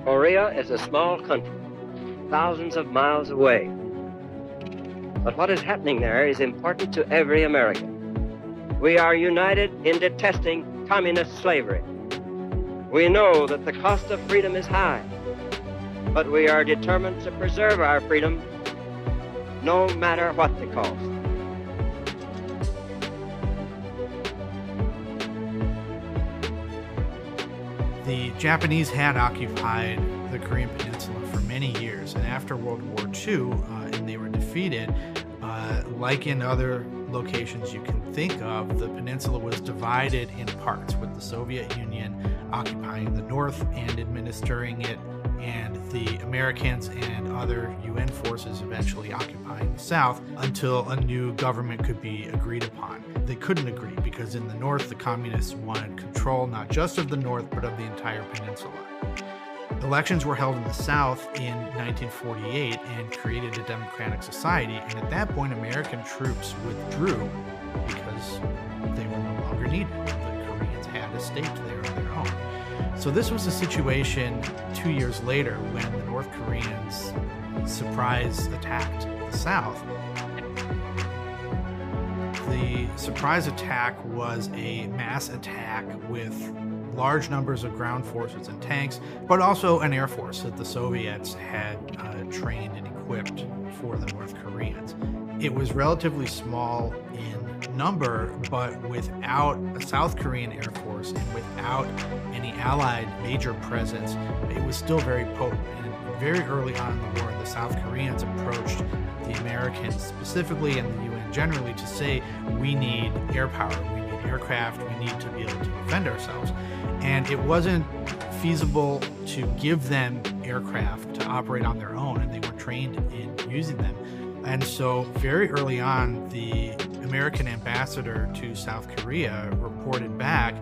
Korea is a small country, thousands of miles away. But what is happening there is important to every American. We are united in detesting communist slavery. We know that the cost of freedom is high, but we are determined to preserve our freedom no matter what the cost. The Japanese had occupied the Korean Peninsula for many years, and after World War II, and they were defeated, like in other locations you can think of, the peninsula was divided in parts, with the Soviet Union occupying the north and administering it, and the Americans and other UN forces eventually occupying the south until a new government could be agreed upon. They couldn't agree because in the north, the communists wanted control not just of the north, but of the entire peninsula. Elections were held in the South in 1948 and created a democratic society, and at that point, American troops withdrew because they were no longer needed. The Koreans had a state there on their own. So this was a situation 2 years later when the North Koreans surprise attacked the South. The surprise attack was a mass attack with large numbers of ground forces and tanks, but also an air force that the Soviets had trained and equipped for the North Koreans. It was relatively small in number, but without a South Korean air force and without any allied major presence, it was still very potent. And very early on in the war, the South Koreans approached the Americans specifically and the UN generally to say, we need air power, we need aircraft, we need to be able to defend ourselves. And it wasn't feasible to give them aircraft to operate on their own, and they weren't trained in using them. And so very early on, the American ambassador to South Korea reported back,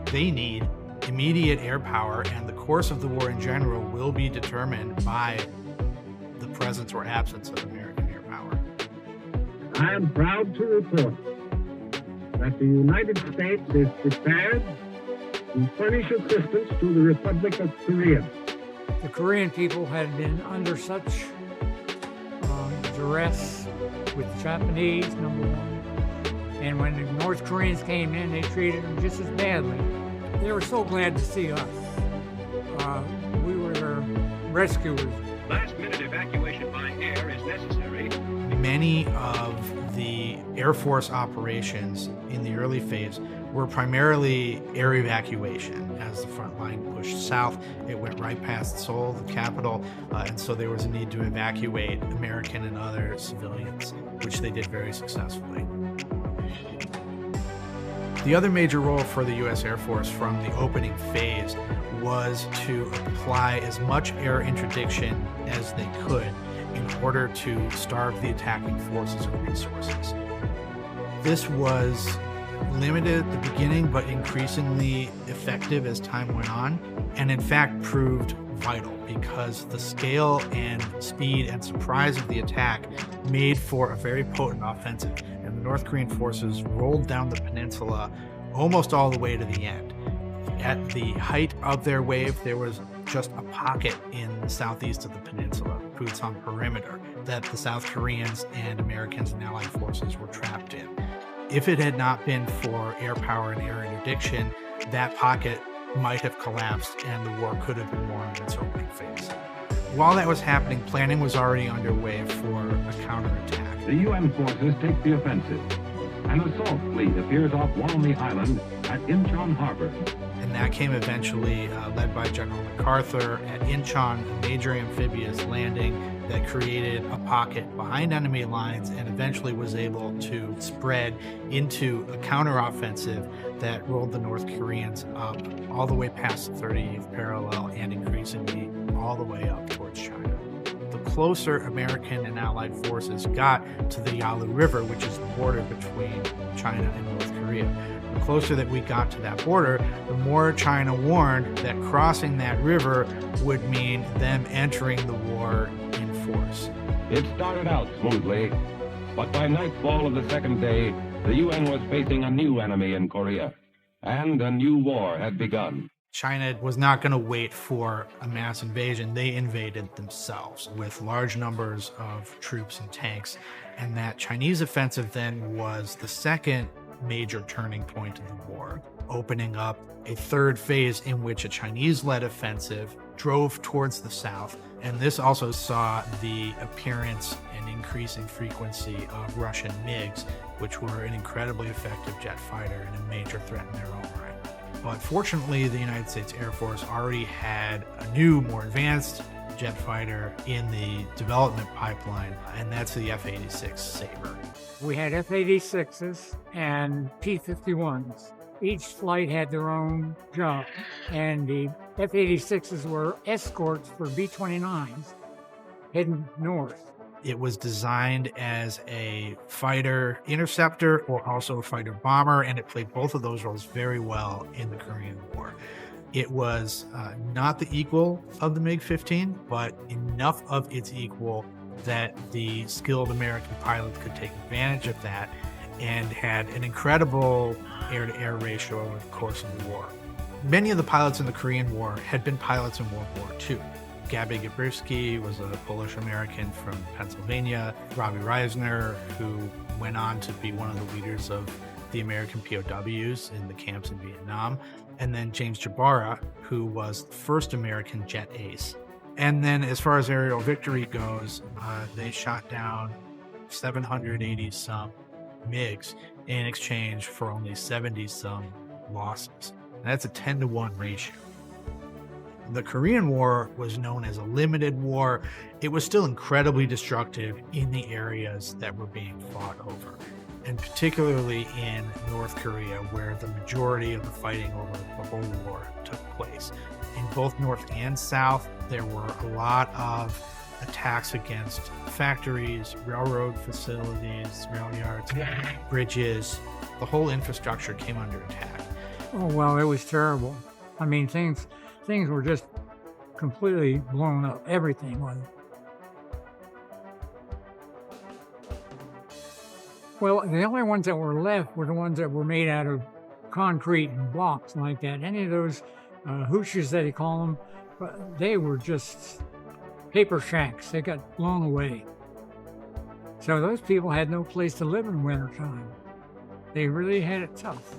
they need immediate air power, and the course of the war in general will be determined by the presence or absence of American air power. I am proud to report that the United States is prepared to furnish assistance to the Republic of Korea. The Korean people had been under such duress with the Japanese, number one. And when the North Koreans came in, they treated them just as badly. They were so glad to see us. We were their rescuers. Last-minute evacuation by air is necessary. Many of the Air Force operations in the early phase were primarily air evacuation. As the front line pushed south, it went right past Seoul, the capital, and so there was a need to evacuate American and other civilians, which they did very successfully. The other major role for the U.S. Air Force from the opening phase was to apply as much air interdiction as they could in order to starve the attacking forces of resources. This was limited at the beginning, but increasingly effective as time went on, and in fact proved vital because the scale and speed and surprise of the attack made for a very potent offensive, and the North Korean forces rolled down the peninsula almost all the way to the end. At the height of their wave, there was just a pocket in the southeast of the peninsula, Pusan perimeter, that the South Koreans and Americans and Allied forces were trapped in. If it had not been for air power and air interdiction, that pocket might have collapsed and the war could have been won in its opening phase. While that was happening, planning was already underway for a counterattack. The UN forces take the offensive. An assault fleet appears off Walney Island at Incheon Harbor. And that came eventually led by General MacArthur at Incheon, a major amphibious landing that created a pocket behind enemy lines and eventually was able to spread into a counteroffensive that rolled the North Koreans up all the way past the 38th parallel and increasingly all the way up towards China. The closer American and Allied forces got to the Yalu River, which is the border between China and North Korea, the closer that we got to that border, the more China warned that crossing that river would mean them entering the war in force. It started out smoothly, but by nightfall of the second day, the UN was facing a new enemy in Korea, and a new war had begun. China was not going to wait for a mass invasion. They invaded themselves with large numbers of troops and tanks. And that Chinese offensive then was the second major turning point in the war, opening up a third phase in which a Chinese-led offensive drove towards the south. And this also saw the appearance and increasing frequency of Russian MiGs, which were an incredibly effective jet fighter and a major threat in their own right. But fortunately, the United States Air Force already had a new, more advanced jet fighter in the development pipeline, and that's the F-86 Sabre. We had F-86s and P-51s. Each flight had their own job, and the F-86s were escorts for B-29s heading north. It was designed as a fighter interceptor or also a fighter bomber, and it played both of those roles very well in the Korean War. It was not the equal of the MiG-15, but enough of its equal that the skilled American pilots could take advantage of that, and had an incredible air-to-air ratio over the course of the war. Many of the pilots in the Korean War had been pilots in World War II. Gabi Gabrewski was a Polish-American from Pennsylvania. Robbie Reisner, who went on to be one of the leaders of the American POWs in the camps in Vietnam. And then James Jabara, who was the first American jet ace. And then as far as aerial victory goes, they shot down 780-some MiGs in exchange for only 70-some losses. And that's a 10-to-1 ratio. The Korean War was known as a limited war. It was still incredibly destructive in the areas that were being fought over, and particularly in North Korea, where the majority of the fighting over the whole war took place. In both North and South, there were a lot of attacks against factories, railroad facilities, rail yards, bridges. The whole infrastructure came under attack. Oh, well, it was terrible. I mean, things were just completely blown up. Everything was. Well, the only ones that were left were the ones that were made out of concrete and blocks like that. Any of those hooshes that they call them, they were just paper shacks. They got blown away. So those people had no place to live in wintertime. They really had it tough.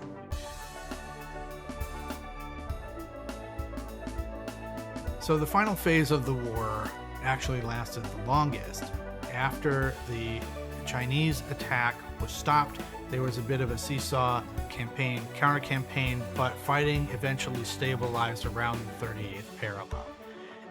So the final phase of the war actually lasted the longest. After the Chinese attack was stopped, there was a bit of a seesaw campaign, counter-campaign, but fighting eventually stabilized around the 38th parallel.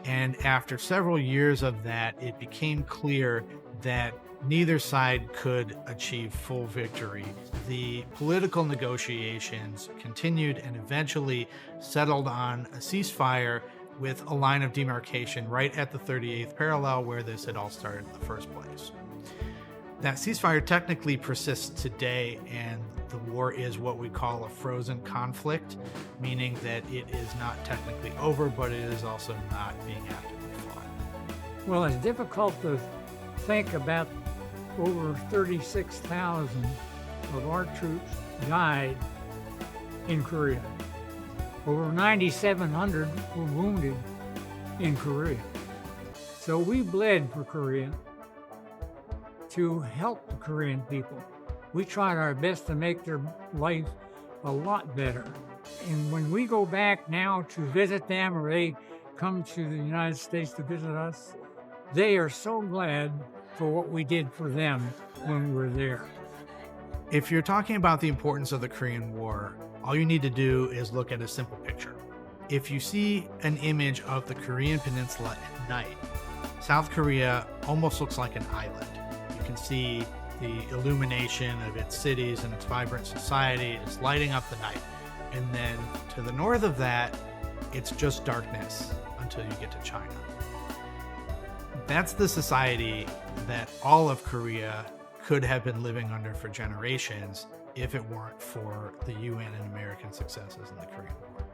And after several years of that, it became clear that neither side could achieve full victory. The political negotiations continued and eventually settled on a ceasefire with a line of demarcation right at the 38th parallel where this had all started in the first place. That ceasefire technically persists today, and the war is what we call a frozen conflict, meaning that it is not technically over, but it is also not being actively fought. Well, it's difficult to think about over 36,000 of our troops died in Korea. Over 9,700 were wounded in Korea. So we bled for Korea to help the Korean people. We tried our best to make their life a lot better. And when we go back now to visit them, or they come to the United States to visit us, they are so glad for what we did for them when we were there. If you're talking about the importance of the Korean War, all you need to do is look at a simple picture. If you see an image of the Korean Peninsula at night, South Korea almost looks like an island. You can see the illumination of its cities and its vibrant society is lighting up the night. And then to the north of that, it's just darkness until you get to China. That's the society that all of Korea could have been living under for generations if it weren't for the UN and American successes in the Korean War.